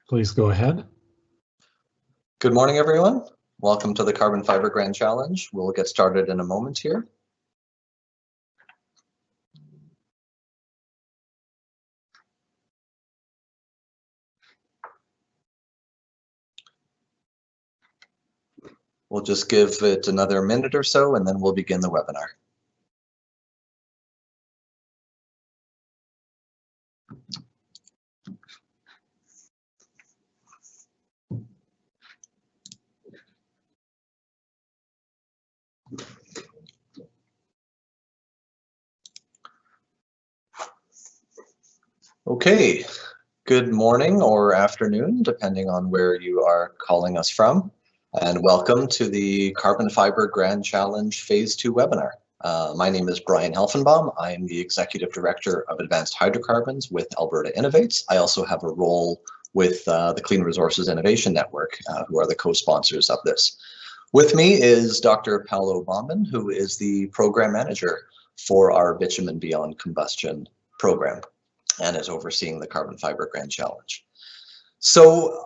Please go ahead. Good morning, everyone. Welcome to the Carbon Fiber Grand Challenge. We'll get started in a moment here. We'll just give it another minute or so, and then we'll begin the webinar. Okay, good morning or afternoon, depending on where you are calling us from, and welcome to the Carbon Fiber Grand Challenge Phase 2 webinar. My name is Brian Helfenbaum. I am the Executive Director of Advanced Hydrocarbons with Alberta Innovates. I also have a role with the Clean Resources Innovation Network, who are the co-sponsors of this. With me is Dr. Paolo Baumann, who is the Program Manager for our Bitumen Beyond Combustion program and is overseeing the Carbon Fiber Grand Challenge. So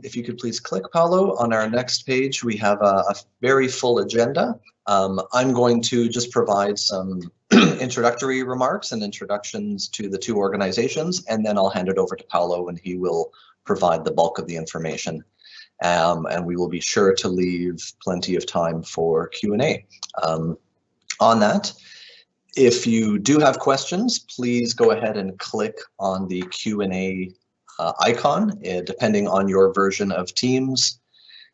if you could please click, Paolo, on our next page, we have a very full agenda. I'm going to just provide some introductory remarks and introductions to the two organizations, and then I'll hand it over to Paolo and he will provide the bulk of the information. And we will be sure to leave plenty of time for Q&A. On that, if you do have questions, please go ahead and click on the Q&A icon. Depending on your version of Teams,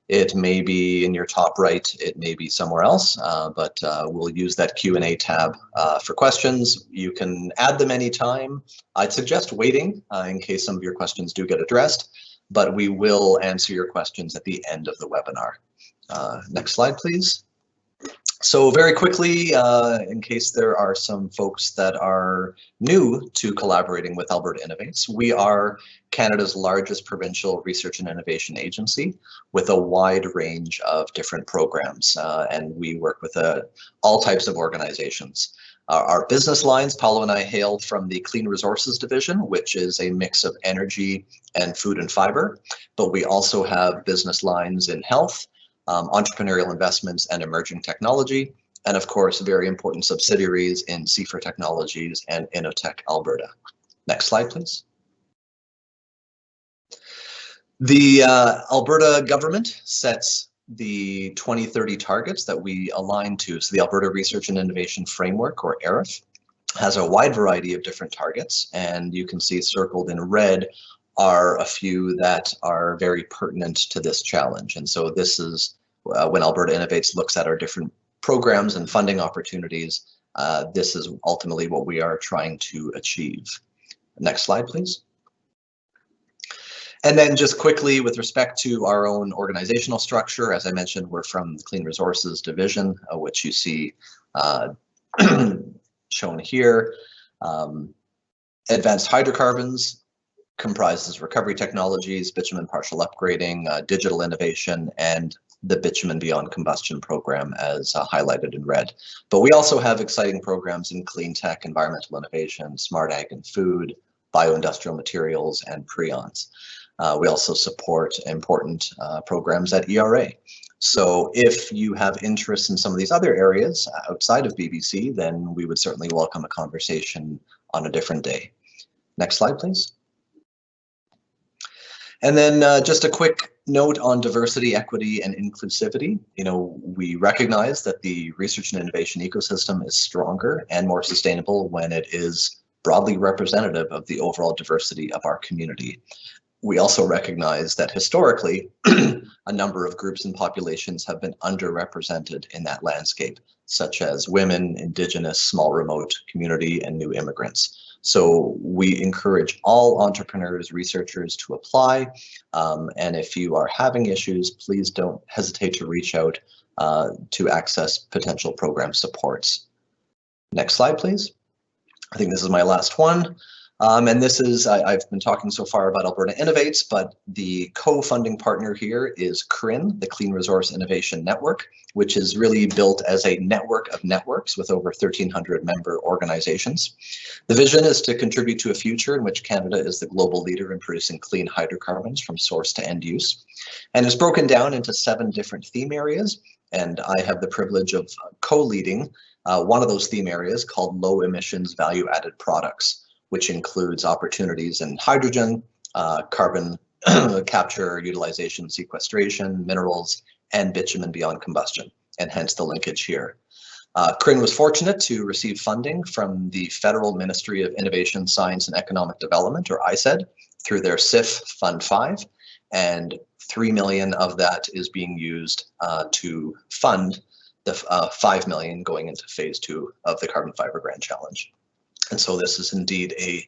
it may be in your top right, it may be somewhere else, but we'll use that Q&A tab for questions. You can add them anytime. I'd suggest waiting in case some of your questions do get addressed, but we will answer your questions at the end of the webinar. Next slide, please. So very quickly, in case there are some folks that are new to collaborating with Alberta Innovates, we are Canada's largest provincial research and innovation agency with a wide range of different programs, and we work with all types of organizations. Our business lines, Paolo and I hail from the Clean Resources Division, which is a mix of energy and food and fiber, but we also have business lines in health, entrepreneurial investments and emerging technology, and of course, very important subsidiaries in Fibre Technologies and Innotech Alberta. Next slide, please. The Alberta government sets the 2030 targets that we align to. So the Alberta Research and Innovation Framework, or ARIF, has a wide variety of different targets, and you can see circled in red are a few that are very pertinent to this challenge. And so this is when Alberta Innovates looks at our different programs and funding opportunities, this is ultimately what we are trying to achieve. Next slide, please. And then just quickly with respect to our own organizational structure, as I mentioned, we're from the Clean Resources Division, which you see shown here. Advanced Hydrocarbons comprises recovery technologies, bitumen partial upgrading, digital innovation, and the Bitumen Beyond Combustion program as highlighted in red. But we also have exciting programs in clean tech, environmental innovation, smart ag and food, bioindustrial materials, and prions. We also support important programs at ERA. So if you have interest in some of these other areas outside of BBC, then we would certainly welcome a conversation on a different day. Next slide, please. And then just a quick note on diversity, equity, and inclusivity. You know, we recognize that the research and innovation ecosystem is stronger and more sustainable when it is broadly representative of the overall diversity of our community. We also recognize that historically, a number of groups and populations have been underrepresented in that landscape, such as women, Indigenous, small remote community, and new immigrants. So we encourage all entrepreneurs, researchers to apply. And if you are having issues, please don't hesitate to reach out to access potential program supports. Next slide, please. I think this is my last one. And this is, I've been talking so far about Alberta Innovates, but the co-funding partner here is CRIN, the Clean Resource Innovation Network, which is really built as a network of networks with over 1,300 member organizations. The vision is to contribute to a future in which Canada is the global leader in producing clean hydrocarbons from source to end use. And it's broken down into 7 different theme areas, and I have the privilege of co-leading one of those theme areas called low emissions value added products, which includes opportunities in hydrogen, carbon capture, utilization, sequestration, minerals, and bitumen beyond combustion, and hence the linkage here. CRIN was fortunate to receive funding from the Federal Ministry of Innovation, Science and Economic Development, or ISED, through their SIF Fund 5, and $3 million of that is being used to fund the $5 million going into phase 2 of the Carbon Fiber Grand Challenge. And so this is indeed a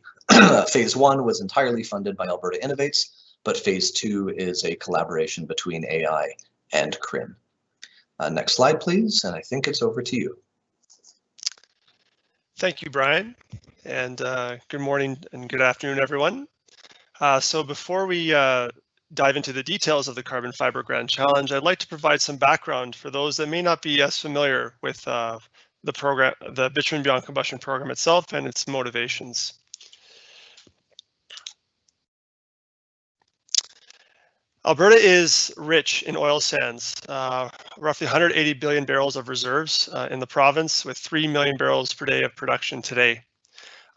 phase 1 was entirely funded by Alberta Innovates, but phase 2 is a collaboration between AI and CRIN. Next slide, please, and I think it's over to you. Thank you, Brian, and good morning and good afternoon, everyone. So before we dive into the details of the Carbon Fiber Grand Challenge, I'd like to provide some background for those that may not be as familiar with the program, the Bitumen Beyond Combustion program itself and its motivations. Alberta is rich in oil sands, roughly 180 billion barrels of reserves in the province, with 3 million barrels per day of production today.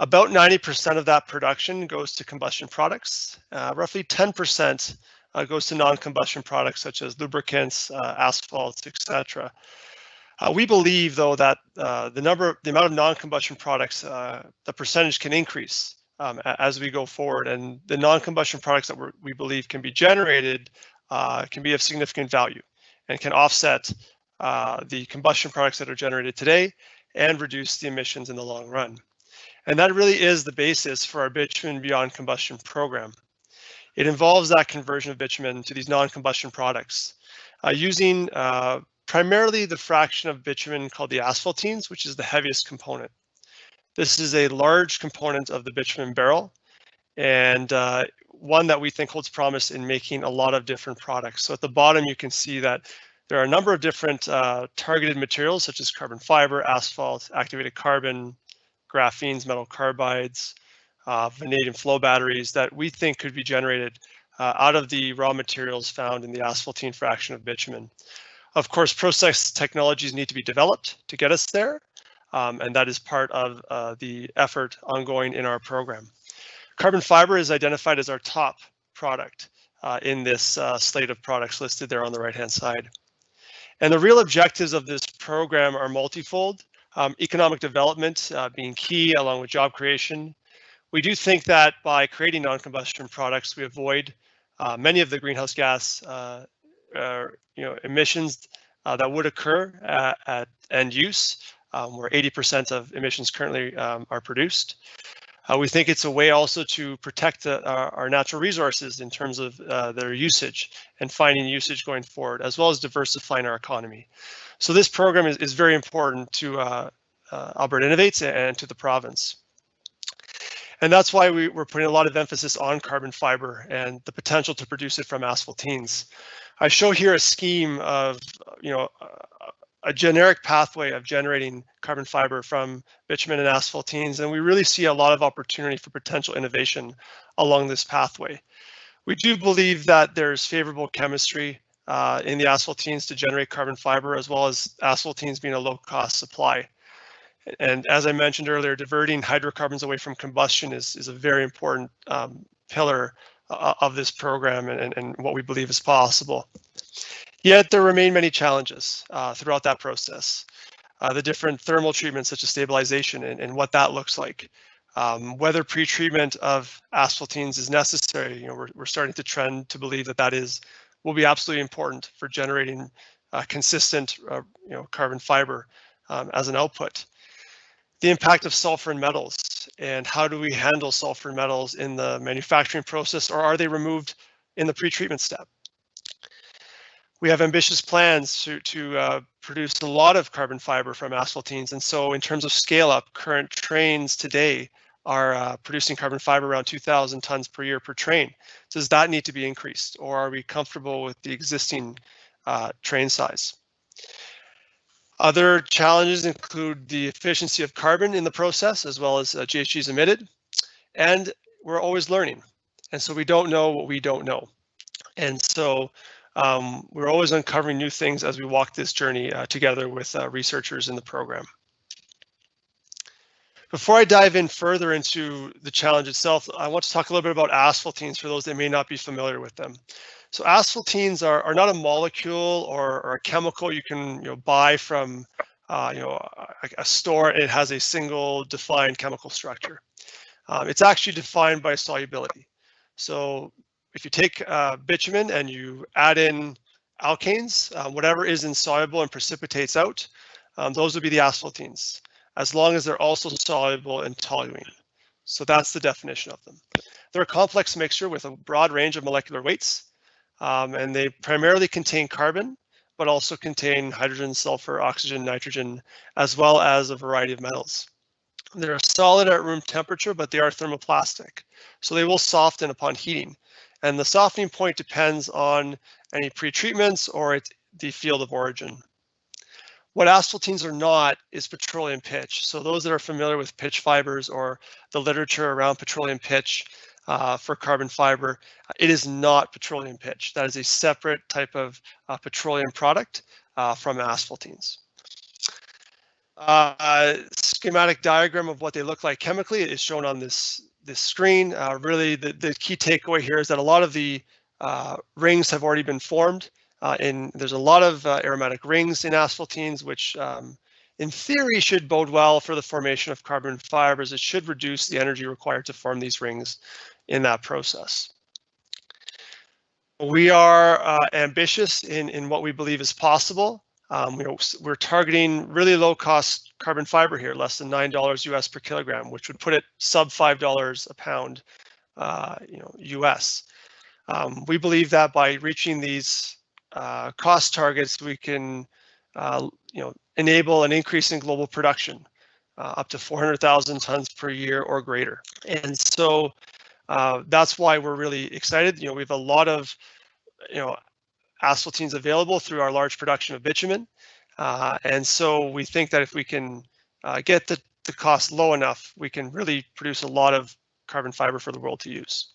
About 90% of that production goes to combustion products. Roughly 10% goes to non-combustion products such as lubricants, asphalts, etc. We believe, though, that the amount of non-combustion products, the percentage can increase as we go forward, and the non-combustion products that we believe can be generated can be of significant value and can offset the combustion products that are generated today and reduce the emissions in the long run. And that really is the basis for our Bitumen Beyond Combustion program. It involves that conversion of bitumen to these non-combustion products using primarily the fraction of bitumen called the asphaltenes, which is the heaviest component. This is a large component of the bitumen barrel, and one that we think holds promise in making a lot of different products. So at the bottom, you can see that there are a number of different targeted materials, such as carbon fiber, asphalt, activated carbon, graphenes, metal carbides, vanadium flow batteries that we think could be generated out of the raw materials found in the asphaltene fraction of bitumen. Of course, process technologies need to be developed to get us there, and that is part of the effort ongoing in our program. Carbon fiber is identified as our top product in this slate of products listed there on the right-hand side. And the real objectives of this program are multifold, economic development being key along with job creation. We do think that by creating non-combustion products, we avoid many of the greenhouse gas emissions that would occur at end use, where 80% of emissions currently are produced. We think it's a way also to protect our natural resources in terms of their usage and finding usage going forward, as well as diversifying our economy. So this program is very important to Alberta Innovates and to the province. And that's why we're putting a lot of emphasis on carbon fiber and the potential to produce it from asphaltenes. I show here a scheme of, a generic pathway of generating carbon fiber from bitumen and asphaltenes, and we really see a lot of opportunity for potential innovation along this pathway. We do believe that there's favorable chemistry in the asphaltenes to generate carbon fiber, as well as asphaltenes being a low-cost supply. And as I mentioned earlier, diverting hydrocarbons away from combustion is a very important pillar of this program and what we believe is possible. Yet there remain many challenges throughout that process. The different thermal treatments such as stabilization and what that looks like. Whether pre-treatment of asphaltenes is necessary, we're starting to trend to believe that will be absolutely important for generating consistent carbon fiber as an output. The impact of sulfur and metals, and how do we handle sulfur and metals in the manufacturing process, or are they removed in the pre-treatment step? We have ambitious plans to produce a lot of carbon fiber from asphaltenes, and so in terms of scale up, current trains today are producing carbon fiber around 2,000 tons per year per train. Does that need to be increased, or are we comfortable with the existing train size? Other challenges include the efficiency of carbon in the process, as well as GHGs emitted, and we're always learning. And so we don't know what we don't know. And so we're always uncovering new things as we walk this journey together with researchers in the program. Before I dive in further into the challenge itself, I want to talk a little bit about asphaltenes for those that may not be familiar with them. So asphaltenes are not a molecule or a chemical you can buy from a store. It has a single defined chemical structure. It's actually defined by solubility. So if you take bitumen and you add in alkanes, whatever is insoluble and precipitates out, those would be the asphaltenes, as long as they're also soluble in toluene. So that's the definition of them. They're a complex mixture with a broad range of molecular weights, and they primarily contain carbon, but also contain hydrogen, sulfur, oxygen, nitrogen, as well as a variety of metals. They're solid at room temperature, but they are thermoplastic, so they will soften upon heating. And the softening point depends on any pretreatments or the field of origin. What asphaltenes are not is petroleum pitch. So those that are familiar with pitch fibers or the literature around petroleum pitch for carbon fiber, it is not petroleum pitch. That is a separate type of petroleum product from asphaltenes. Schematic diagram of what they look like chemically is shown on this screen. Really, the key takeaway here is that a lot of the rings have already been formed. There's a lot of aromatic rings in asphaltenes, which in theory should bode well for the formation of carbon fibers. It should reduce the energy required to form these rings in that process. We are ambitious in what we believe is possible. We're targeting really low cost carbon fiber here, less than $9 US per kilogram, which would put it sub $5 a pound US. We believe that by reaching these cost targets, we can enable an increase in global production up to 400,000 tons per year or greater. And so that's why we're really excited. We have a lot of asphaltenes available through our large production of bitumen. And so we think that if we can get the cost low enough, we can really produce a lot of carbon fiber for the world to use.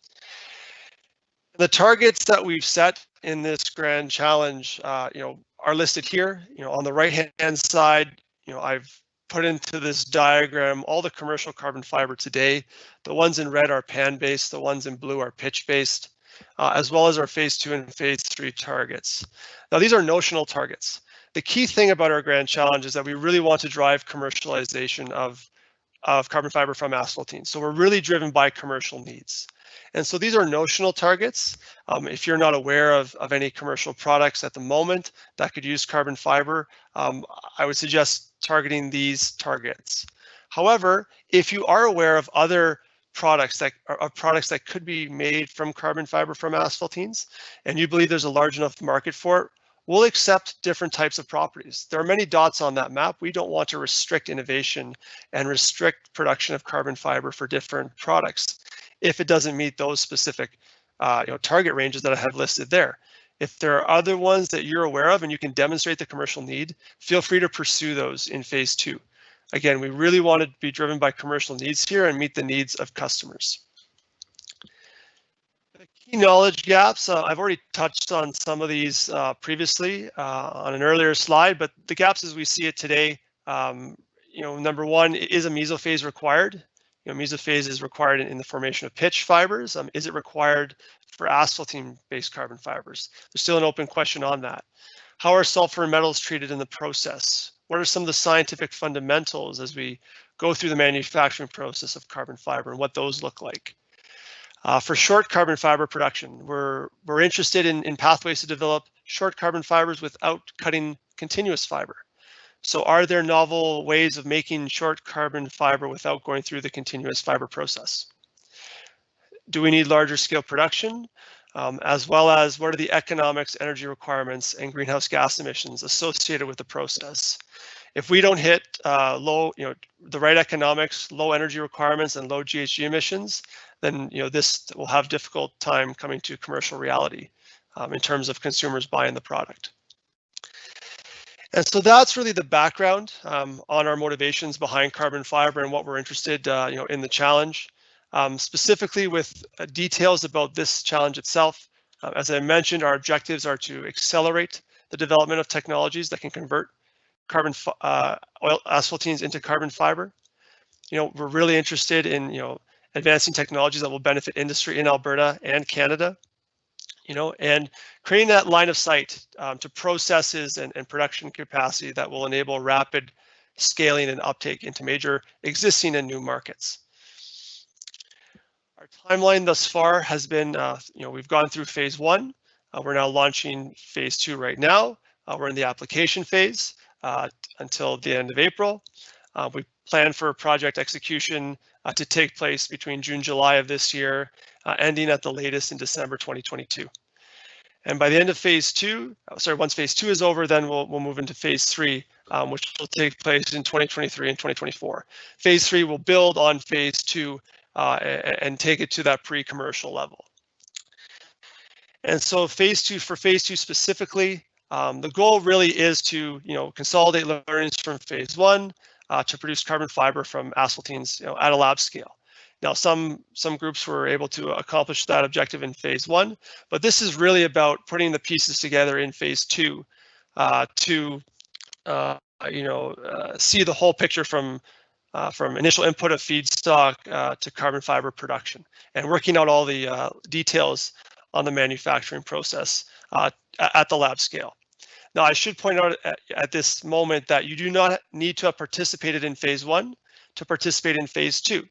The targets that we've set in this grand challenge, are listed here. On the right-hand side, I've put into this diagram all the commercial carbon fiber today. The ones in red are pan-based, the ones in blue are pitch-based, as well as our phase 2 and phase 3 targets. Now, these are notional targets. The key thing about our grand challenge is that we really want to drive commercialization of carbon fiber from asphaltenes. So we're really driven by commercial needs. And so these are notional targets. If you're not aware of any commercial products at the moment that could use carbon fiber, I would suggest targeting these targets. However, if you are aware of other products that could be made from carbon fiber from asphaltenes, and you believe there's a large enough market for it, we'll accept different types of properties. There are many dots on that map. We don't want to restrict innovation and restrict production of carbon fiber for different products if it doesn't meet those specific target ranges that I have listed there. If there are other ones that you're aware of and you can demonstrate the commercial need, feel free to pursue those in phase 2. Again, we really want to be driven by commercial needs here and meet the needs of customers. The key knowledge gaps, I've already touched on some of these previously on an earlier slide, but the gaps as we see it today, number one, is a mesophase required? Mesophase is required in the formation of pitch fibers. Is it required for asphaltene-based carbon fibers? There's still an open question on that. How are sulfur metals treated in the process? What are some of the scientific fundamentals as we go through the manufacturing process of carbon fiber and what those look like? For short carbon fiber production, we're interested in pathways to develop short carbon fibers without cutting continuous fiber. So are there novel ways of making short carbon fiber without going through the continuous fiber process? Do we need larger scale production? As well as what are the economics, energy requirements, and greenhouse gas emissions associated with the process? If we don't hit the right economics, low energy requirements, and low GHG emissions, then this will have difficult time coming to commercial reality in terms of consumers buying the product. And so that's really the background on our motivations behind carbon fiber and what we're interested in the challenge. Specifically with details about this challenge itself. As I mentioned, our objectives are to accelerate the development of technologies that can convert carbon oil asphaltenes into carbon fiber. We're really interested in advancing technologies that will benefit industry in Alberta and Canada. And creating that line of sight to processes and production capacity that will enable rapid scaling and uptake into major existing and new markets. Our timeline thus far has been, we've gone through phase 1. We're now launching phase 2 right now. We're in the application phase until the end of April. We plan for project execution to take place between June, July of this year, ending at the latest in December 2022. And by the end of phase 2, once phase 2 is over, then we'll move into phase 3, which will take place in 2023 and 2024. Phase 3 will build on phase 2 and take it to that pre-commercial level. And so phase 2 specifically, the goal really is to consolidate learnings from phase 1 to produce carbon fiber from asphaltenes at a lab scale. Now, some groups were able to accomplish that objective in phase 1, but this is really about putting the pieces together in phase 2 to see the whole picture from initial input of feedstock to carbon fiber production, and working out all the details on the manufacturing process at the lab scale. Now, I should point out at this moment that you do not need to have participated in phase 1 to participate in phase 2.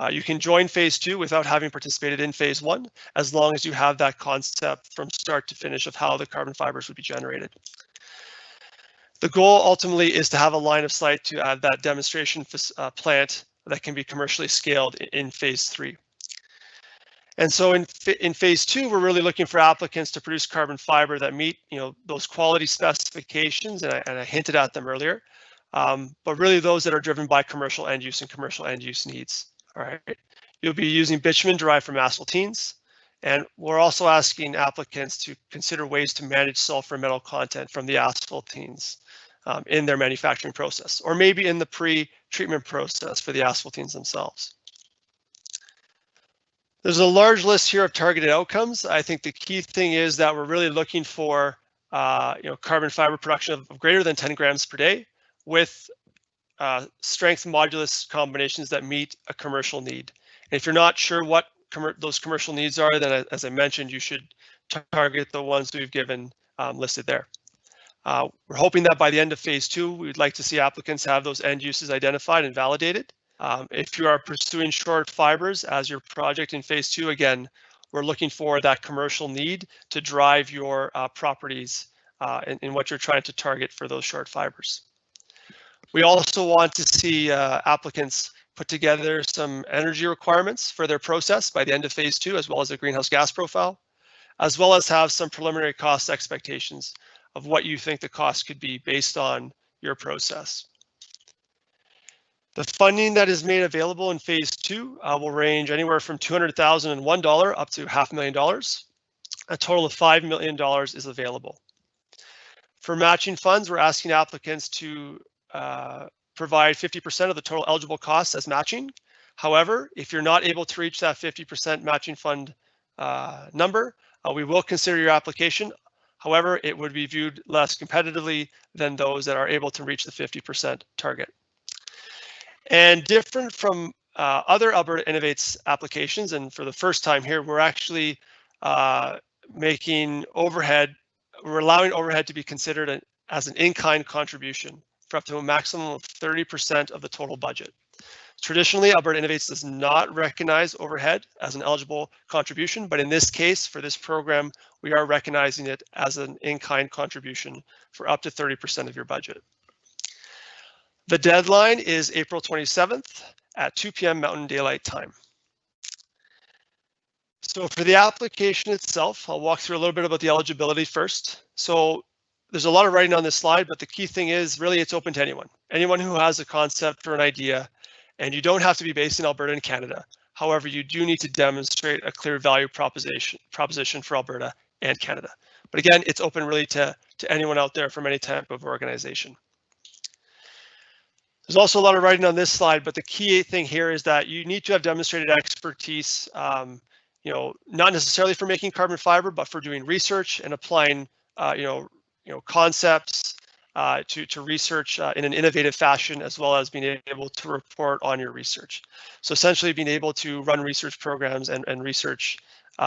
You can join phase 2 without having participated in phase 1, as long as you have that concept from start to finish of how the carbon fibers would be generated. The goal ultimately is to have a line of sight to add that demonstration plant that can be commercially scaled in phase 3. And so in phase 2, we're really looking for applicants to produce carbon fiber that meet those quality specifications, and I hinted at them earlier, but really those that are driven by commercial end use and commercial end use needs. All right, you'll be using bitumen derived from asphaltenes, and we're also asking applicants to consider ways to manage sulfur metal content from the asphaltenes in their manufacturing process, or maybe in the pre-treatment process for the asphaltenes themselves. There's a large list here of targeted outcomes. I think the key thing is that we're really looking for carbon fiber production of greater than 10 grams per day with strength modulus combinations that meet a commercial need. And if you're not sure what those commercial needs are, then as I mentioned, you should target the ones we've given listed there. We're hoping that by the end of phase 2, we'd like to see applicants have those end uses identified and validated. If you are pursuing short fibers as your project in phase 2, again, we're looking for that commercial need to drive your properties in what you're trying to target for those short fibers. We also want to see applicants put together some energy requirements for their process by the end of phase 2, as well as a greenhouse gas profile, as well as have some preliminary cost expectations of what you think the cost could be based on your process. The funding that is made available in phase 2 will range anywhere from $200,001 up to $500,000. A total of $5 million is available. For matching funds, we're asking applicants to provide 50% of the total eligible costs as matching. However, if you're not able to reach that 50% matching fund number, we will consider your application. However, it would be viewed less competitively than those that are able to reach the 50% target. And different from other Alberta Innovates applications, and for the first time here, we're actually making overhead, we're allowing overhead to be considered as an in-kind contribution for up to a maximum of 30% of the total budget. Traditionally, Alberta Innovates does not recognize overhead as an eligible contribution, but in this case, for this program, we are recognizing it as an in-kind contribution for up to 30% of your budget. The deadline is April 27th at 2 p.m. Mountain Daylight Time. So for the application itself, I'll walk through a little bit about the eligibility first. So there's a lot of writing on this slide, but the key thing is really it's open to anyone who has a concept or an idea, and you don't have to be based in Alberta and Canada. However, you do need to demonstrate a clear value proposition for Alberta and Canada. But again, it's open really to anyone out there from any type of organization. There's also a lot of writing on this slide, but the key thing here is that you need to have demonstrated expertise, not necessarily for making carbon fiber, but for doing research and applying, concepts to research in an innovative fashion, as well as being able to report on your research. So essentially being able to run research programs and research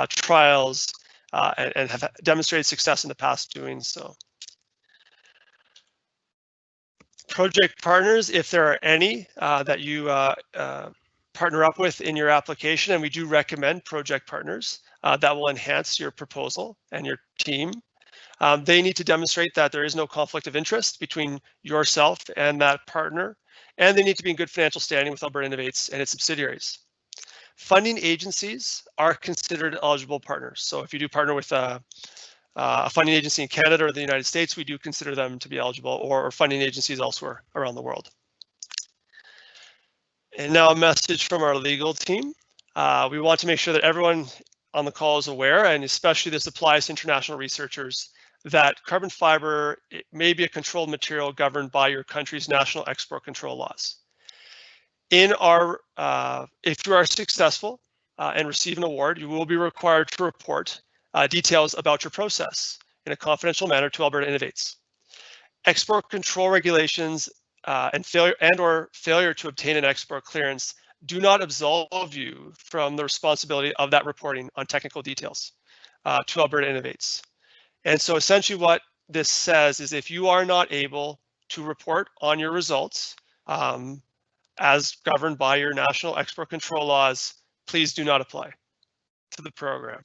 trials and have demonstrated success in the past doing so. Project partners, if there are any that you partner up with in your application, and we do recommend project partners that will enhance your proposal and your team. They need to demonstrate that there is no conflict of interest between yourself and that partner, and they need to be in good financial standing with Alberta Innovates and its subsidiaries. Funding agencies are considered eligible partners. So if you do partner with a funding agency in Canada or the United States, we do consider them to be eligible, or funding agencies elsewhere around the world. And now a message from our legal team. We want to make sure that everyone on the call is aware, and especially this applies to international researchers, that carbon fiber may be a controlled material governed by your country's national export control laws. If you are successful and receive an award, you will be required to report details about your process in a confidential manner to Alberta Innovates. Export control regulations and failure to obtain an export clearance do not absolve you from the responsibility of that reporting on technical details to Alberta Innovates. And so essentially what this says is if you are not able to report on your results as governed by your national export control laws, please do not apply to the program.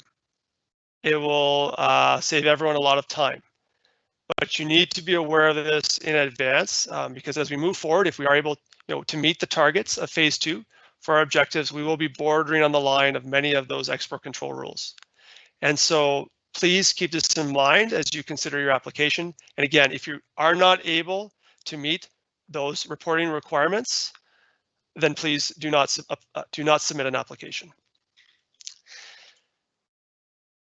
It will save everyone a lot of time. But you need to be aware of this in advance because as we move forward, if we are able to meet the targets of phase 2 for our objectives, we will be bordering on the line of many of those export control rules. And so please keep this in mind as you consider your application. And again, if you are not able to meet those reporting requirements, then please do not submit an application.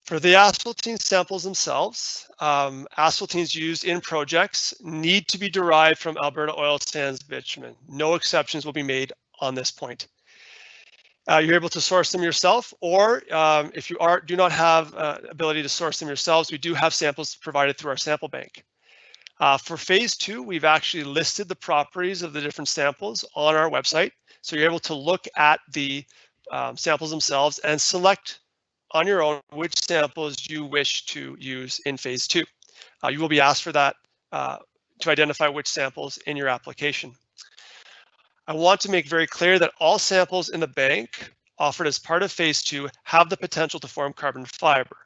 For the asphaltene samples themselves, asphaltenes used in projects need to be derived from Alberta oil sands bitumen. No exceptions will be made on this point. You're able to source them yourself, or if you do not have ability to source them yourselves, we do have samples provided through our sample bank. For phase 2, we've actually listed the properties of the different samples on our website. So you're able to look at the samples themselves and select on your own which samples you wish to use in phase 2. You will be asked for that to identify which samples in your application. I want to make very clear that all samples in the bank offered as part of phase 2 have the potential to form carbon fiber.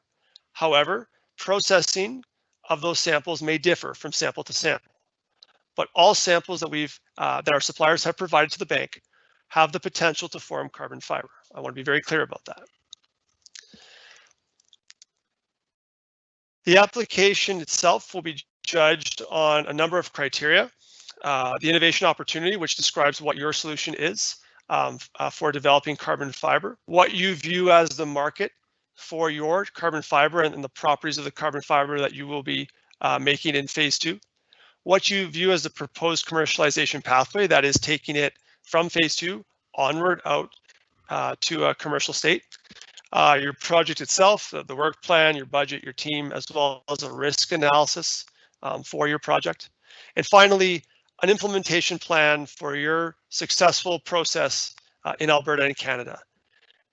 However, processing of those samples may differ from sample to sample, but all samples that our suppliers have provided to the bank have the potential to form carbon fiber. I want to be very clear about that. The application itself will be judged on a number of criteria. The innovation opportunity, which describes what your solution is for developing carbon fiber, what you view as the market for your carbon fiber and the properties of the carbon fiber that you will be making in phase 2, what you view as the proposed commercialization pathway, that is taking it from phase 2 onward out to a commercial state, your project itself, the work plan, your budget, your team, as well as a risk analysis for your project. And finally, an implementation plan for your successful process in Alberta and Canada.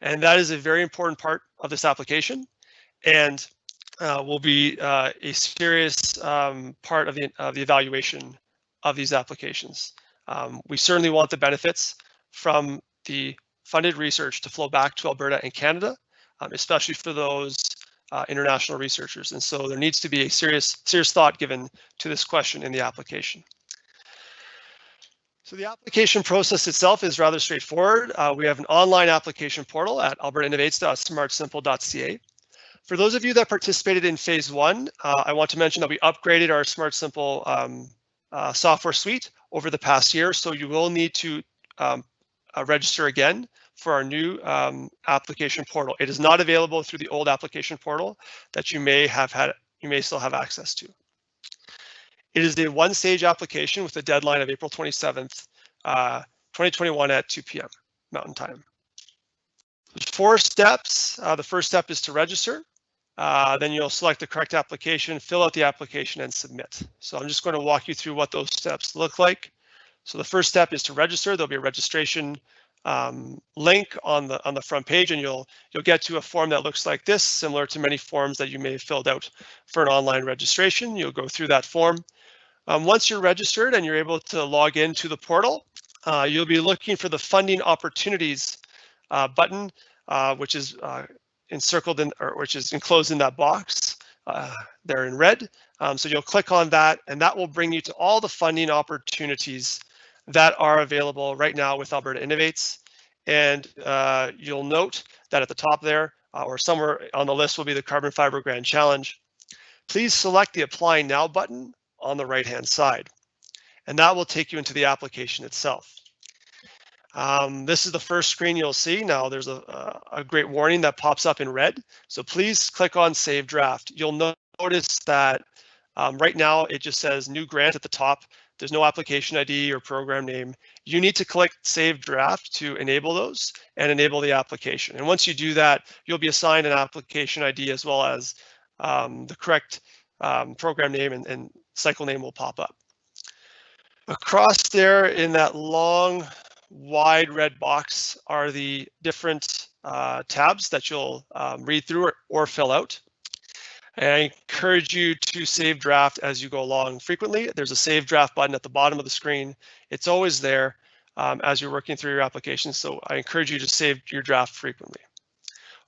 And that is a very important part of this application and will be a serious part of the evaluation of these applications. We certainly want the benefits from the funded research to flow back to Alberta and Canada, especially for those international researchers. And so there needs to be a serious thought given to this question in the application. So the application process itself is rather straightforward. We have an online application portal at albertainnovates.smartsimple.ca. For those of you that participated in phase one, I want to mention that we upgraded our Smart Simple software suite over the past year, so you will need to register again for our new application portal. It is not available through the old application portal that you may still have access to. It is a one-stage application with a deadline of April 27th, 2021 at 2 p.m. Mountain Time. There's 4 steps. The first step is to register. Then you'll select the correct application, fill out the application, and submit. So I'm just going to walk you through what those steps look like. So the first step is to register. There'll be a registration link on the front page, and you'll get to a form that looks like this, similar to many forms that you may have filled out for an online registration. You'll go through that form. Once you're registered and you're able to log into the portal, you'll be looking for the funding opportunities button, which is encircled in, or which is enclosed in that box there in red. So you'll click on that, and that will bring you to all the funding opportunities that are available right now with Alberta Innovates. And you'll note that at the top there, or somewhere on the list, will be the Carbon Fiber Grand Challenge. Please select the Apply Now button on the right-hand side, and that will take you into the application itself. This is the first screen you'll see. Now there's a great warning that pops up in red, so please click on Save Draft. You'll notice that right now it just says New Grant at the top. There's no application ID or program name. You need to click Save Draft to enable those and enable the application. And once you do that, you'll be assigned an application ID as well as the correct program name and cycle name will pop up. Across there in that long, wide red box are the different tabs that you'll read through or fill out. And I encourage you to save draft as you go along frequently. There's a save draft button at the bottom of the screen. It's always there as you're working through your application. So I encourage you to save your draft frequently.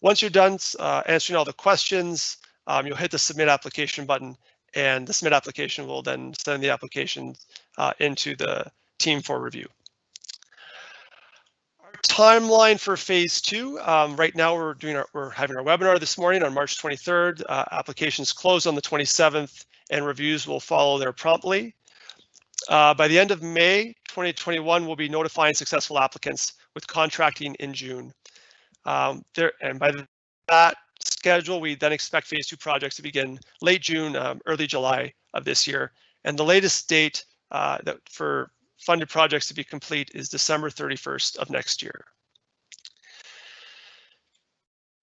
Once you're done answering all the questions, you'll hit the submit application button, and the submit application will then send the application into the team for review. Our timeline for phase 2. Right now we're having our webinar this morning on March 23rd. Applications close on the 27th, and reviews will follow there promptly. By the end of May 2021, we'll be notifying successful applicants with contracting in June. And by that schedule, we then expect phase 2 projects to begin late June, early July of this year. And the latest date that for funded projects to be complete is December 31st of next year.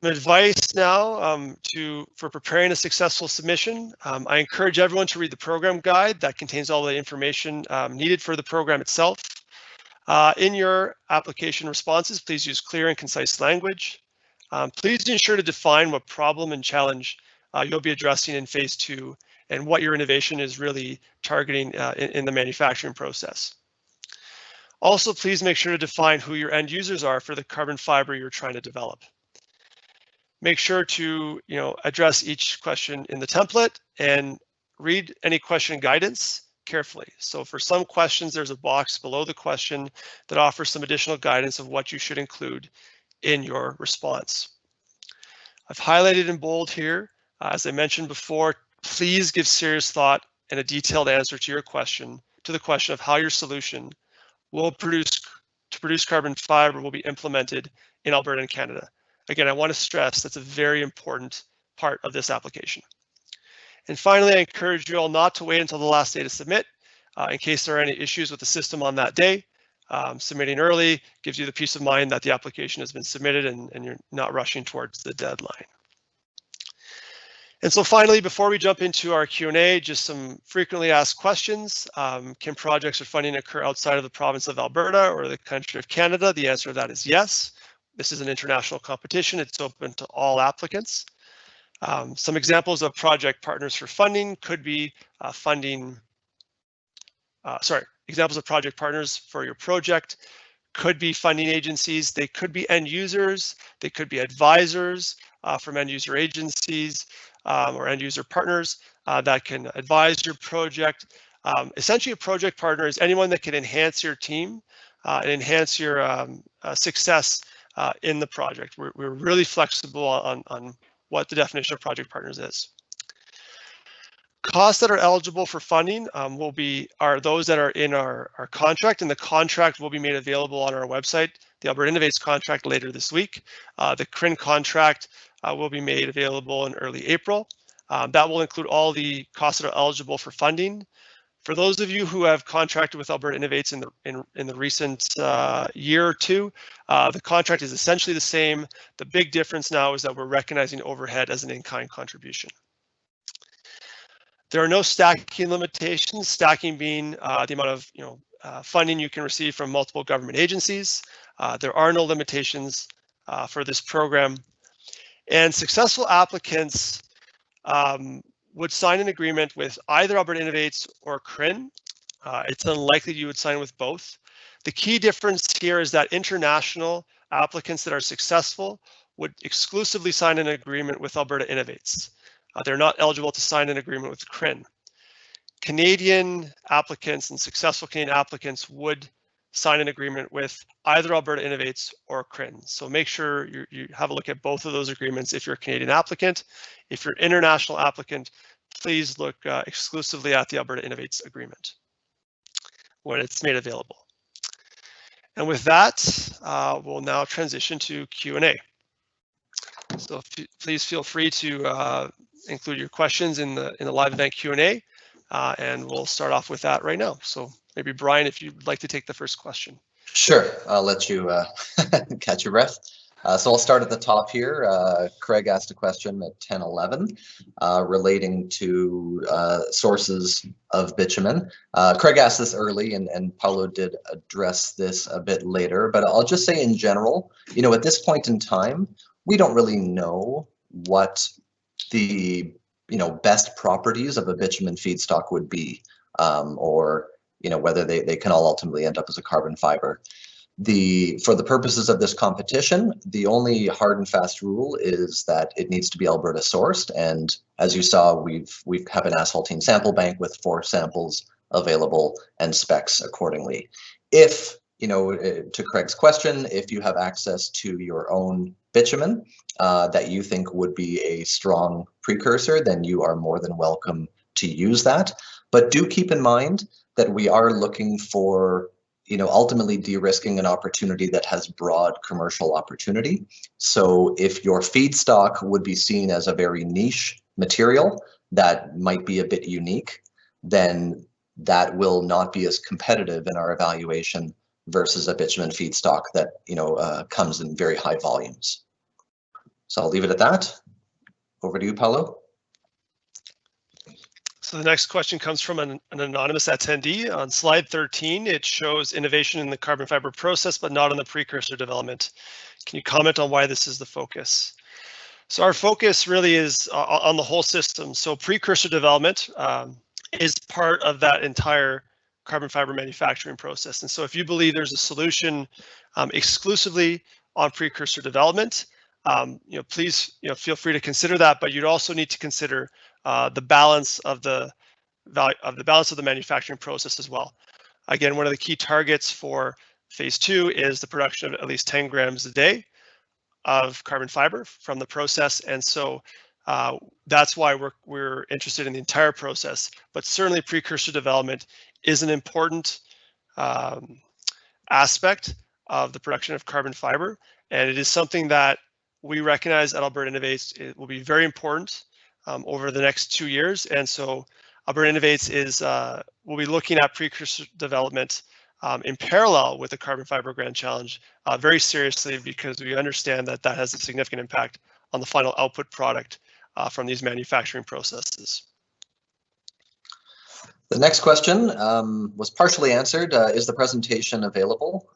Advice now for preparing a successful submission. I encourage everyone to read the program guide that contains all the information needed for the program itself. In your application responses, please use clear and concise language. Please ensure to define what problem and challenge you'll be addressing in phase 2 and what your innovation is really targeting in the manufacturing process. Also, please make sure to define who your end users are for the carbon fiber you're trying to develop. Make sure to address each question in the template and read any question guidance carefully. So for some questions, there's a box below the question that offers some additional guidance of what you should include in your response. I've highlighted in bold here, as I mentioned before, please give serious thought and a detailed answer to your question, to the question of how your solution will produce carbon fiber will be implemented in Alberta and Canada. Again, I want to stress that's a very important part of this application. And finally, I encourage you all not to wait until the last day to submit in case there are any issues with the system on that day. Submitting early gives you the peace of mind that the application has been submitted and you're not rushing towards the deadline. And so finally, before we jump into our Q&A, just some frequently asked questions. Can projects or funding occur outside of the province of Alberta or the country of Canada? The answer to that is yes. This is an international competition. It's open to all applicants. Some examples of project partners for funding could be examples of project partners for your project could be funding agencies. They could be end users. They could be advisors from end user agencies or end user partners that can advise your project. Essentially, a project partner is anyone that can enhance your team and enhance your success in the project. We're really flexible on what the definition of project partners is. Costs that are eligible for funding are those that are in our contract, and the contract will be made available on our website, the Alberta Innovates contract, later this week. The CRIN contract will be made available in early April. That will include all the costs that are eligible for funding. For those of you who have contracted with Alberta Innovates in the recent year or two, the contract is essentially the same. The big difference now is that we're recognizing overhead as an in-kind contribution. There are no stacking limitations, stacking being the amount of funding you can receive from multiple government agencies. There are no limitations for this program. And successful applicants would sign an agreement with either Alberta Innovates or CRIN. It's unlikely you would sign with both. The key difference here is that international applicants that are successful would exclusively sign an agreement with Alberta Innovates. They're not eligible to sign an agreement with CRIN. Canadian applicants and successful Canadian applicants would sign an agreement with either Alberta Innovates or CRIN. So make sure you have a look at both of those agreements if you're a Canadian applicant. If you're an international applicant, please look exclusively at the Alberta Innovates agreement when it's made available. And with that, we'll now transition to Q&A. So please feel free to include your questions in the live event Q&A, and we'll start off with that right now. So maybe Brian, if you'd like to take the first question. Sure, I'll let you catch your breath. So I'll start at the top here. Craig asked a question at 10:11 relating to sources of bitumen. Craig asked this early, and Paulo did address this a bit later, but I'll just say in general, at this point in time, we don't really know what the best properties of a bitumen feedstock would be, or whether they can all ultimately end up as a carbon fiber. For the purposes of this competition, the only hard and fast rule is that it needs to be Alberta sourced, and as you saw, we have an asphaltene sample bank with 4 samples available and specs accordingly. If to Craig's question, if you have access to your own bitumen that you think would be a strong precursor, then you are more than welcome to use that. But do keep in mind that we are looking for, ultimately de-risking an opportunity that has broad commercial opportunity. So if your feedstock would be seen as a very niche material that might be a bit unique, then that will not be as competitive in our evaluation versus a bitumen feedstock that comes in very high volumes. So I'll leave it at that. Over to you, Paulo. So the next question comes from an anonymous attendee. On slide 13, it shows innovation in the carbon fiber process, but not on the precursor development. Can you comment on why this is the focus? So our focus really is on the whole system. So precursor development is part of that entire carbon fiber manufacturing process. And so if you believe there's a solution exclusively on precursor development, please feel free to consider that, but you'd also need to consider the balance of the manufacturing process as well. Again, one of the key targets for phase 2 is the production of at least 10 grams a day of carbon fiber from the process, and so that's why we're interested in the entire process. But certainly precursor development is an important aspect of the production of carbon fiber, and it is something that we recognize at Alberta Innovates it will be very important over the next 2 years. And so Alberta Innovates will be looking at precursor development in parallel with the Carbon Fiber Grand Challenge very seriously, because we understand that has a significant impact on the final output product from these manufacturing processes. The next question was partially answered. Is the presentation available?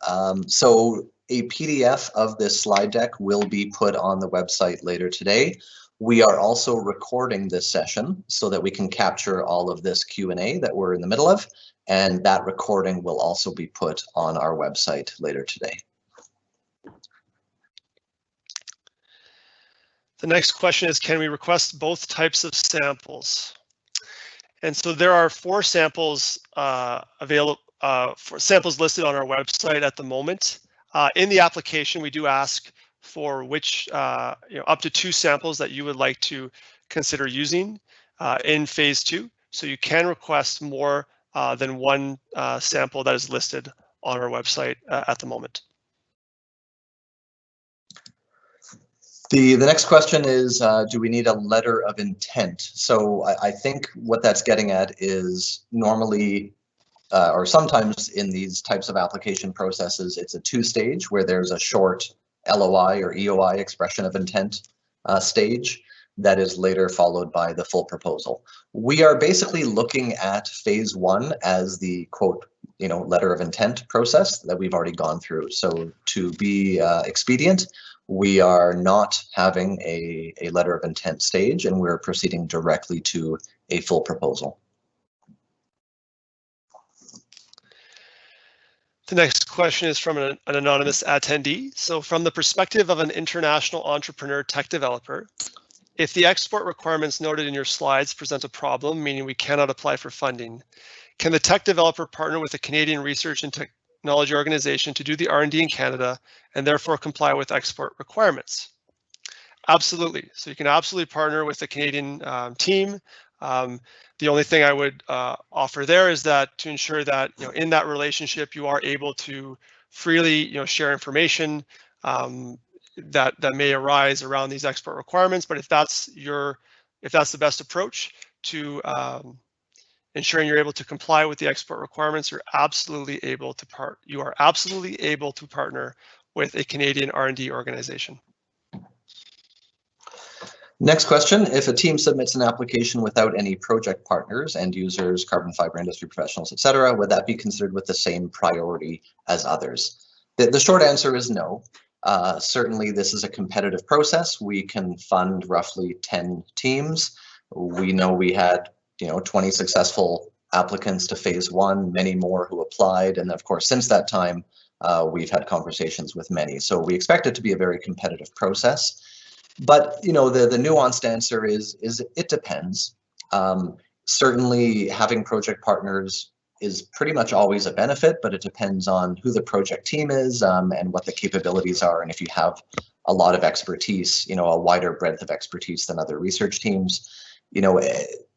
So a PDF of this slide deck will be put on the website later today. We are also recording this session so that we can capture all of this Q&A that we're in the middle of, and that recording will also be put on our website later today. The next question is, can we request both types of samples? And so there are 4 samples available, 4 samples listed on our website at the moment. In the application, we do ask for which up to 2 samples that you would like to consider using in phase 2. So you can request more than one sample that is listed on our website at the moment. The next question is, do we need a letter of intent? So I think what that's getting at is normally, or sometimes in these types of application processes, it's a 2-stage where there's a short LOI or EOI, expression of intent stage, that is later followed by the full proposal. We are basically looking at phase 1 as the quote, letter of intent process that we've already gone through. So to be expedient, we are not having a letter of intent stage, and we're proceeding directly to a full proposal. The next question is from an anonymous attendee. So from the perspective of an international entrepreneur tech developer, if the export requirements noted in your slides present a problem, meaning we cannot apply for funding, can the tech developer partner with a Canadian research and technology organization to do the R&D in Canada and therefore comply with export requirements? Absolutely. So you can absolutely partner with the Canadian team. The only thing I would offer there is that to ensure that in that relationship you are able to freely share information that may arise around these export requirements. But if that's the best approach to ensuring you're able to comply with the export requirements, you are absolutely able to partner with a Canadian R&D organization. Next question, if a team submits an application without any project partners, end users, carbon fiber industry professionals, etc., would that be considered with the same priority as others? The short answer is no. Certainly this is a competitive process. We can fund roughly 10 teams. We know we had 20 successful applicants to phase 1, many more who applied, and of course since that time we've had conversations with many. So we expect it to be a very competitive process. But the nuanced answer is it depends. Certainly having project partners is pretty much always a benefit, but it depends on who the project team is and what the capabilities are, and if you have a lot of expertise, a wider breadth of expertise than other research teams.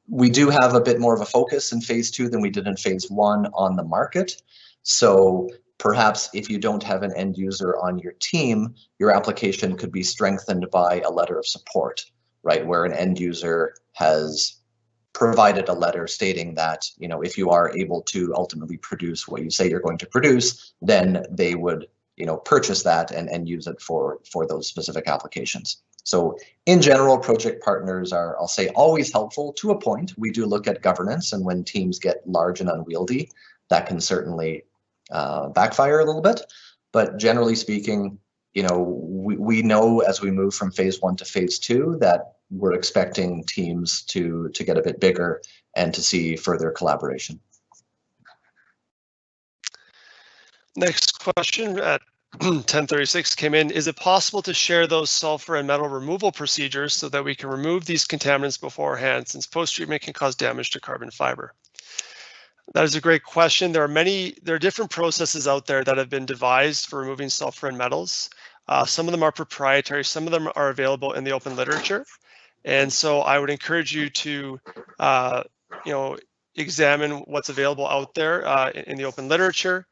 We do have a bit more of a focus in phase 2 than we did in phase 1 on the market. So perhaps if you don't have an end user on your team, your application could be strengthened by a letter of support, right? Where an end user has provided a letter stating that, if you are able to ultimately produce what you say you're going to produce, then they would, purchase that and use it for those specific applications. So in general, project partners are, I'll say, always helpful to a point. We do look at governance, and when teams get large and unwieldy, that can certainly backfire a little bit. But generally speaking, we know as we move from phase 1 to phase 2 that we're expecting teams to get a bit bigger and to see further collaboration. Next question at 10:36 came in. Is it possible to share those sulfur and metal removal procedures so that we can remove these contaminants beforehand, since post-treatment can cause damage to carbon fiber? That is a great question. There are different processes out there that have been devised for removing sulfur and metals. Some of them are proprietary, some of them are available in the open literature. And so I would encourage you to examine what's available out there in the open literature.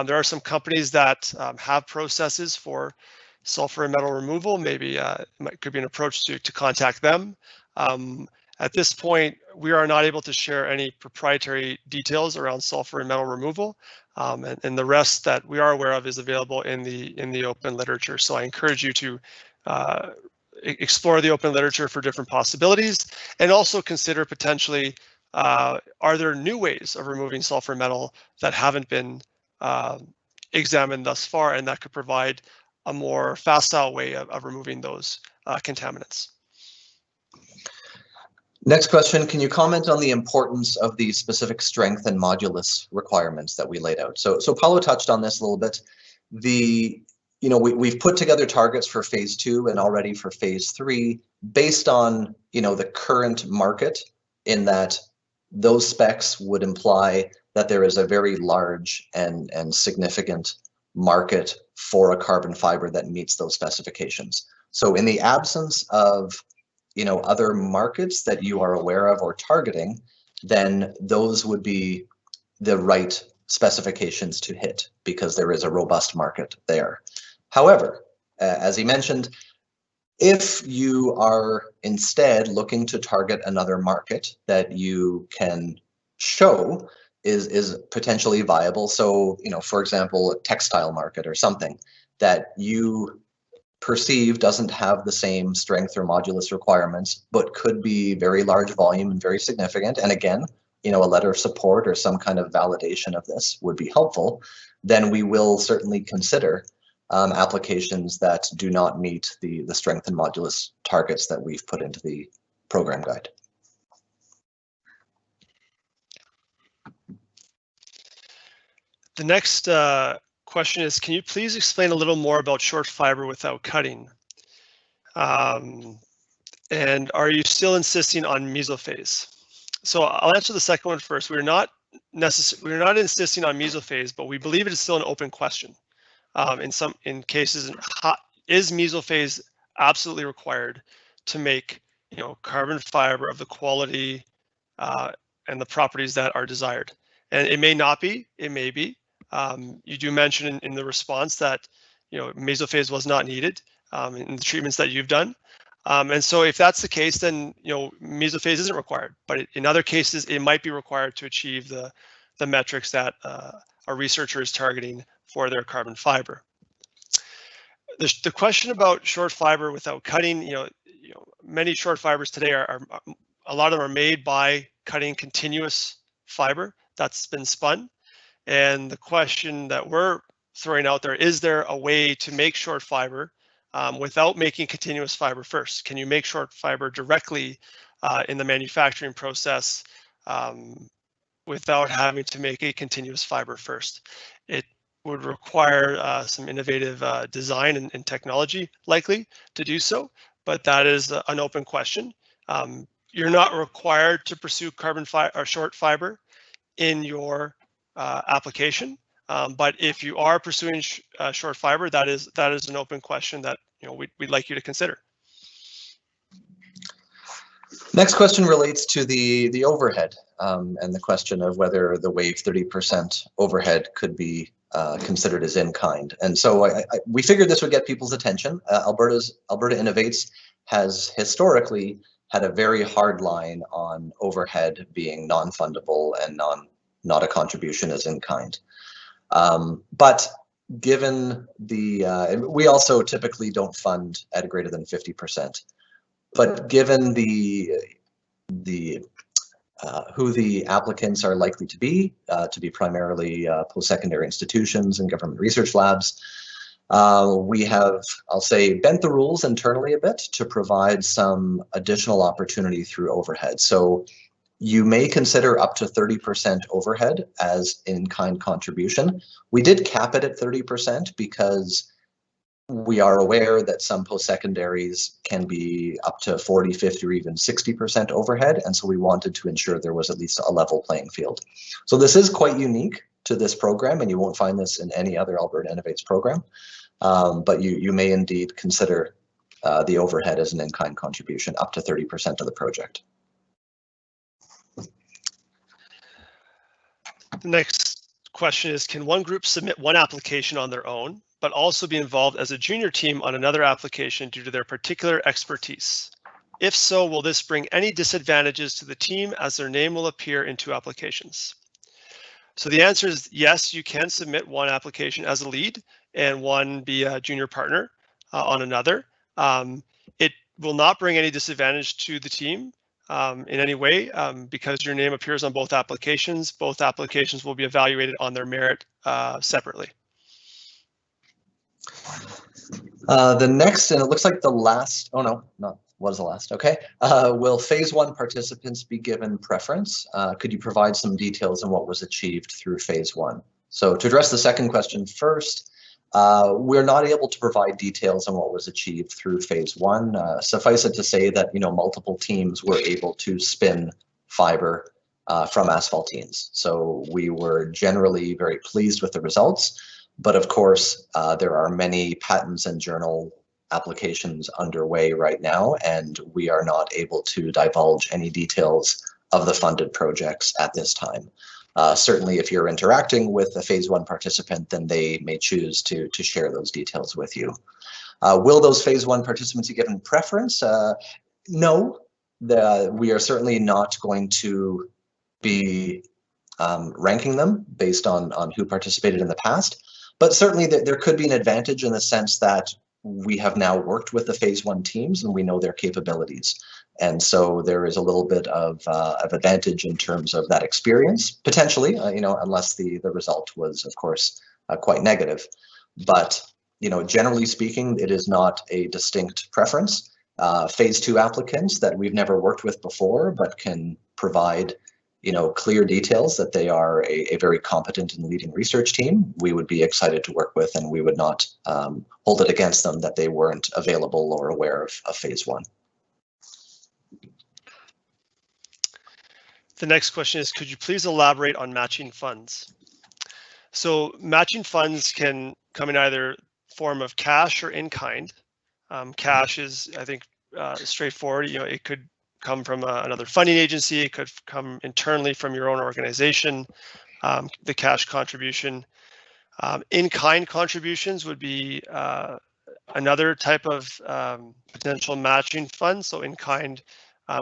There are some companies that have processes for sulfur and metal removal. Maybe it could be an approach to contact them. At this point, we are not able to share any proprietary details around sulfur and metal removal, and the rest that we are aware of is available in the open literature. So I encourage you to explore the open literature for different possibilities, and also consider potentially, are there new ways of removing sulfur and metal that haven't been examined thus far, and that could provide a more facile way of removing those contaminants. Next question, can you comment on the importance of the specific strength and modulus requirements that we laid out? So Paulo touched on this a little bit. We've put together targets for phase 2 and already for phase 3 based on, the current market, in that those specs would imply that there is a very large and significant market for a carbon fiber that meets those specifications. So in the absence of, other markets that you are aware of or targeting, then those would be the right specifications to hit because there is a robust market there. However, as he mentioned, if you are instead looking to target another market that you can show is potentially viable, so for example, a textile market or something that you perceive doesn't have the same strength or modulus requirements, but could be very large volume and very significant, and again, a letter of support or some kind of validation of this would be helpful, then we will certainly consider applications that do not meet the strength and modulus targets that we've put into the program guide. The next question is, can you please explain a little more about short fiber without cutting? And are you still insisting on mesophase? So I'll answer the second one first. We're not insisting on mesophase, but we believe it is still an open question. In cases, is mesophase absolutely required to make carbon fiber of the quality and the properties that are desired? And it may not be. It may be. You do mention in the response that mesophase was not needed in the treatments that you've done. And so if that's the case, then mesophase isn't required. But in other cases, it might be required to achieve the metrics that a researcher is targeting for their carbon fiber. The question about short fiber without cutting, many short fibers today are a lot of them are made by cutting continuous fiber that's been spun. And the question that we're throwing out there, is there a way to make short fiber without making continuous fiber first? Can you make short fiber directly in the manufacturing process without having to make a continuous fiber first? It would require some innovative design and technology likely to do so, but that is an open question. You're not required to pursue carbon fiber or short fiber in your application, but if you are pursuing short fiber, that is an open question that we'd like you to consider. Next question relates to the overhead and the question of whether the WAVE 30% overhead could be considered as in-kind. And so we figured this would get people's attention. Alberta Innovates has historically had a very hard line on overhead being non-fundable and not a contribution as in-kind. But given we also typically don't fund at a greater than 50%. But given who the applicants are likely to be primarily post-secondary institutions and government research labs, we have, I'll say, bent the rules internally a bit to provide some additional opportunity through overhead. So you may consider up to 30% overhead as in-kind contribution. We did cap it at 30% because we are aware that some post-secondaries can be up to 40, 50, or even 60% overhead, and so we wanted to ensure there was at least a level playing field. So this is quite unique to this program, and you won't find this in any other Alberta Innovates program, but you may indeed consider the overhead as an in-kind contribution up to 30% of the project. The next question is, can one group submit one application on their own, but also be involved as a junior team on another application due to their particular expertise? If so, will this bring any disadvantages to the team as their name will appear in two applications? So the answer is yes, you can submit one application as a lead and one be a junior partner on another. It will not bring any disadvantage to the team in any way because your name appears on both applications. Both applications will be evaluated on their merit separately. The next, and it looks like the last, oh no, not what is the last, okay. Will phase one participants be given preference? Could you provide some details on what was achieved through phase one? So to address the second question first, we're not able to provide details on what was achieved through phase one. Suffice it to say that, multiple teams were able to spin fiber from asphaltenes. So we were generally very pleased with the results. But of course, there are many patents and journal applications underway right now, and we are not able to divulge any details of the funded projects at this time. Certainly, if you're interacting with a phase 1 participant, then they may choose to share those details with you. Will those phase 1 participants be given preference? No, we are certainly not going to be ranking them based on who participated in the past. But certainly there could be an advantage in the sense that we have now worked with the phase 1 teams and we know their capabilities. And so there is a little bit of advantage in terms of that experience, potentially, unless the result was, of course, quite negative. But, generally speaking, it is not a distinct preference. Phase 2 applicants that we've never worked with before, but can provide clear details that they are a very competent and leading research team, we would be excited to work with, and we would not hold it against them that they weren't available or aware of phase 1. The next question is, could you please elaborate on matching funds? So matching funds can come in either form of cash or in kind. Cash is, I think, straightforward. It could come from another funding agency. It could come internally from your own organization, the cash contribution. In-kind contributions would be another type of potential matching fund. So in-kind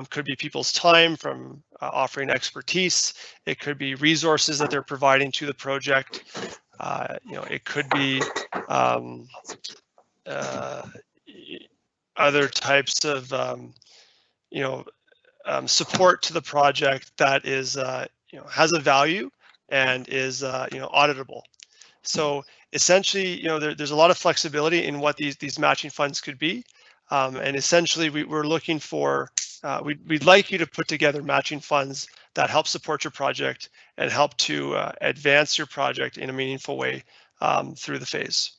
could be people's time from offering expertise. It could be resources that they're providing to the project. It could be other types of support to the project that is has a value and is auditable. So essentially, there's a lot of flexibility in what these matching funds could be, and essentially we're looking for we'd like you to put together matching funds that help support your project and help to advance your project in a meaningful way through the phase.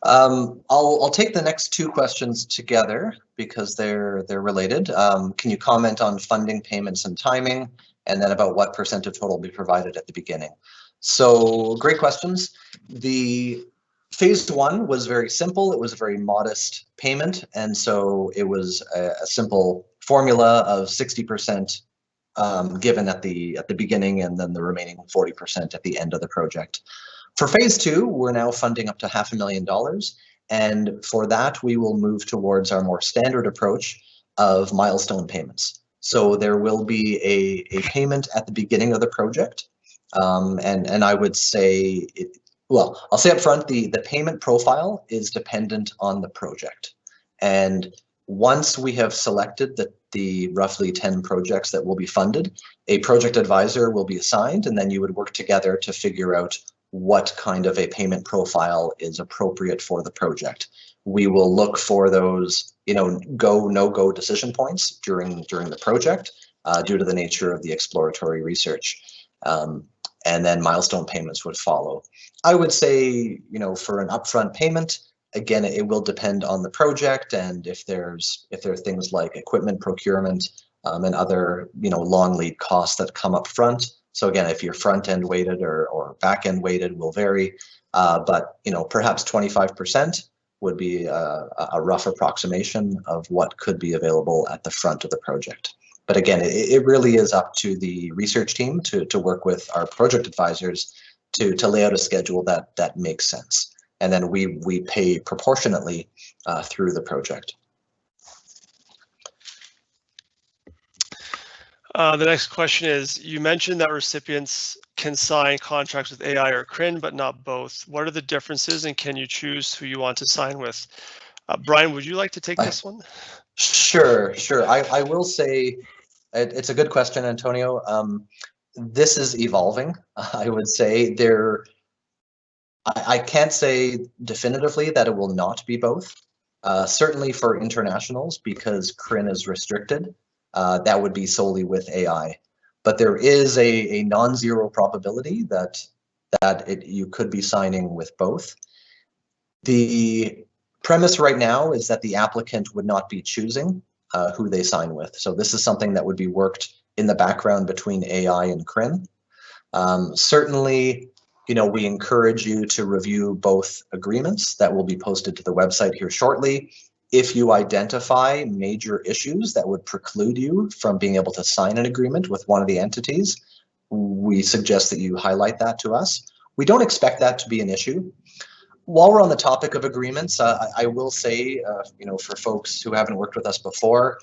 I'll take the next two questions together because they're related. Can you comment on funding payments and timing, and then about what percent of total will be provided at the beginning? So great questions. The phase 1 was very simple. It was a very modest payment, and so it was a simple formula of 60% given at the beginning, and then the remaining 40% at the end of the project. For phase 2, we're now funding up to $500,000, and for that we will move towards our more standard approach of milestone payments. So there will be a payment at the beginning of the project, and I would say, I'll say up front, the payment profile is dependent on the project. And once we have selected the roughly 10 projects that will be funded, a project advisor will be assigned, and then you would work together to figure out what kind of a payment profile is appropriate for the project. We will look for those, go, no-go decision points during the project due to the nature of the exploratory research. And then milestone payments would follow. I would say, for an upfront payment, again, it will depend on the project, and if there are things like equipment procurement and other, long lead costs that come up front. So again, if you're front-end weighted or back-end weighted will vary, but perhaps 25% would be a rough approximation of what could be available at the front of the project. But again, it really is up to the research team to work with our project advisors to lay out a schedule that makes sense. And then we pay proportionately through the project. The next question is, you mentioned that recipients can sign contracts with AI or CRIN, but not both. What are the differences, and can you choose who you want to sign with? Brian, would you like to take this one? Sure. I will say it's a good question, Antonio. This is evolving. I would say I can't say definitively that it will not be both. Certainly for internationals, because CRIN is restricted. That would be solely with AI, but there is a non-zero probability that you could be signing with both. The premise right now is that the applicant would not be choosing who they sign with. So this is something that would be worked in the background between AI and CRIN. Certainly, we encourage you to review both agreements that will be posted to the website here shortly. If you identify major issues that would preclude you from being able to sign an agreement with one of the entities, we suggest that you highlight that to us. We don't expect that to be an issue. While we're on the topic of agreements, I will say, for folks who haven't worked with us before,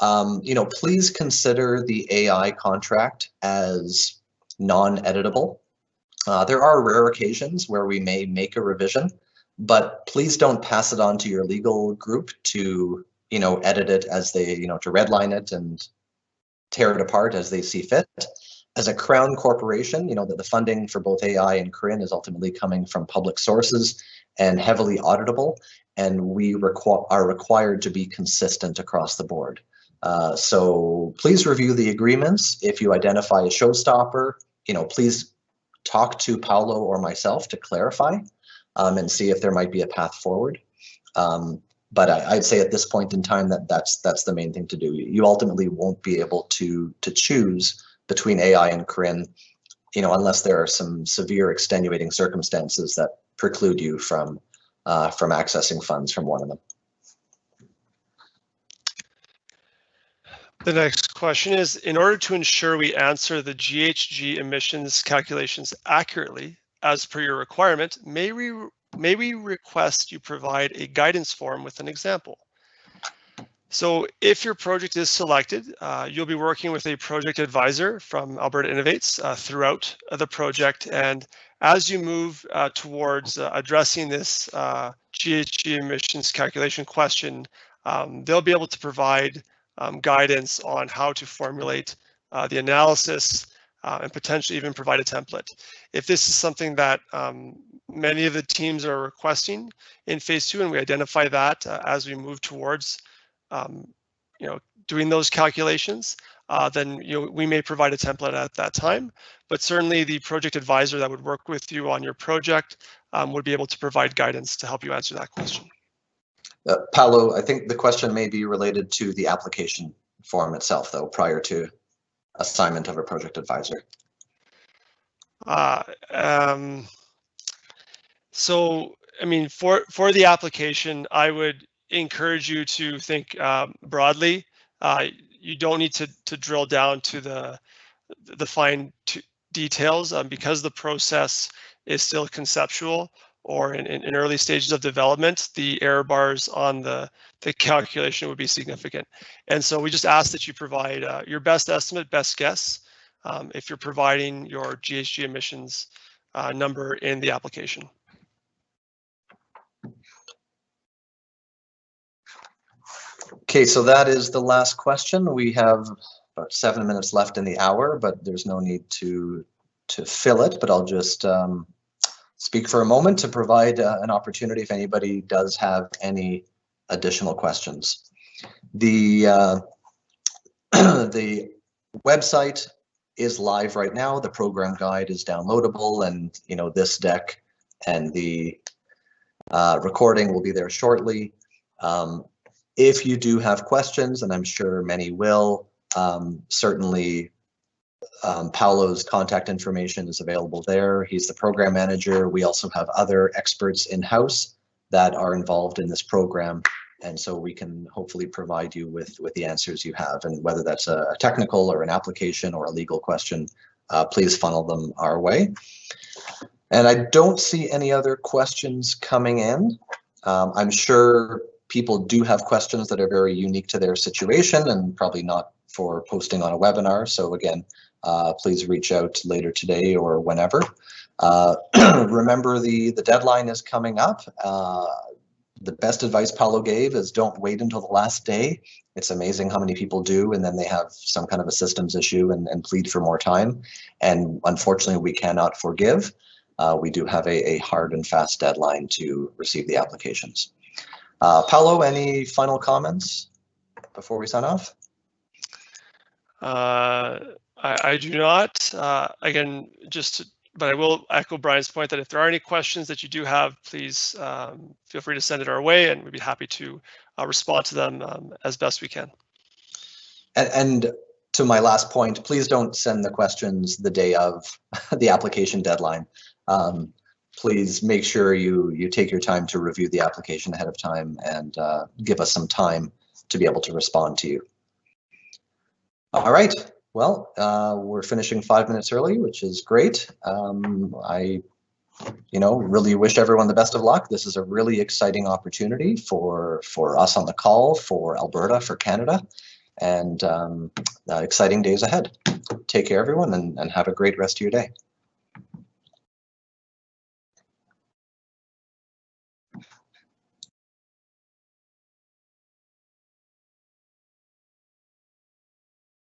please consider the AI contract as non-editable. There are rare occasions where we may make a revision, but please don't pass it on to your legal group to, edit it as they, to redline it and tear it apart as they see fit. As a Crown corporation, that the funding for both AI and CRIN is ultimately coming from public sources and heavily auditable, and we are required to be consistent across the board. So please review the agreements. If you identify a showstopper, please talk to Paolo or myself to clarify and see if there might be a path forward. But I'd say at this point in time that's the main thing to do. You ultimately won't be able to choose between AI and CRIN, unless there are some severe extenuating circumstances that preclude you from accessing funds from one of them. The next question is, in order to ensure we answer the GHG emissions calculations accurately, as per your requirement, may we request you provide a guidance form with an example? So if your project is selected, you'll be working with a project advisor from Alberta Innovates throughout the project. And as you move towards addressing this GHG emissions calculation question, they'll be able to provide guidance on how to formulate the analysis and potentially even provide a template. If this is something that many of the teams are requesting in phase 2, and we identify that as we move towards doing those calculations, then we may provide a template at that time. But certainly the project advisor that would work with you on your project would be able to provide guidance to help you answer that question. Paolo, I think the question may be related to the application form itself, though, prior to assignment of a project advisor. So, I mean, for the application, I would encourage you to think broadly. You don't need to drill down to the fine details because the process is still conceptual or in early stages of development. The error bars on the calculation would be significant, and so we just ask that you provide your best estimate, best guess, if you're providing your GHG emissions number in the application. Okay, so that is the last question. We have about 7 minutes left in the hour, but there's no need to fill it, but I'll just speak for a moment to provide an opportunity if anybody does have any additional questions. The the website is live right now. The program guide is downloadable, and this deck and the recording will be there shortly. If you do have questions, and I'm sure many will, certainly Paolo's contact information is available there. He's the program manager. We also have other experts in-house that are involved in this program, and so we can hopefully provide you with the answers you have. And whether that's a technical or an application or a legal question, please funnel them our way. And I don't see any other questions coming in. I'm sure people do have questions that are very unique to their situation and probably not for posting on a webinar. So again, please reach out later today or whenever. Remember, the deadline is coming up. The best advice Paolo gave is don't wait until the last day. It's amazing how many people do, and then they have some kind of a systems issue and plead for more time. And unfortunately, we cannot forgive. We do have a hard and fast deadline to receive the applications. Paolo, any final comments before we sign off? I do not. Again, but I will echo Brian's point that if there are any questions that you do have, please feel free to send it our way, and we'd be happy to respond to them as best we can. And to my last point, please don't send the questions the day of the application deadline. Please make sure you take your time to review the application ahead of time and give us some time to be able to respond to you. All right, well, we're finishing 5 minutes early, which is great. I really wish everyone the best of luck. This is a really exciting opportunity for us on the call, for Alberta, for Canada, and exciting days ahead. Take care, everyone, and have a great rest of your day.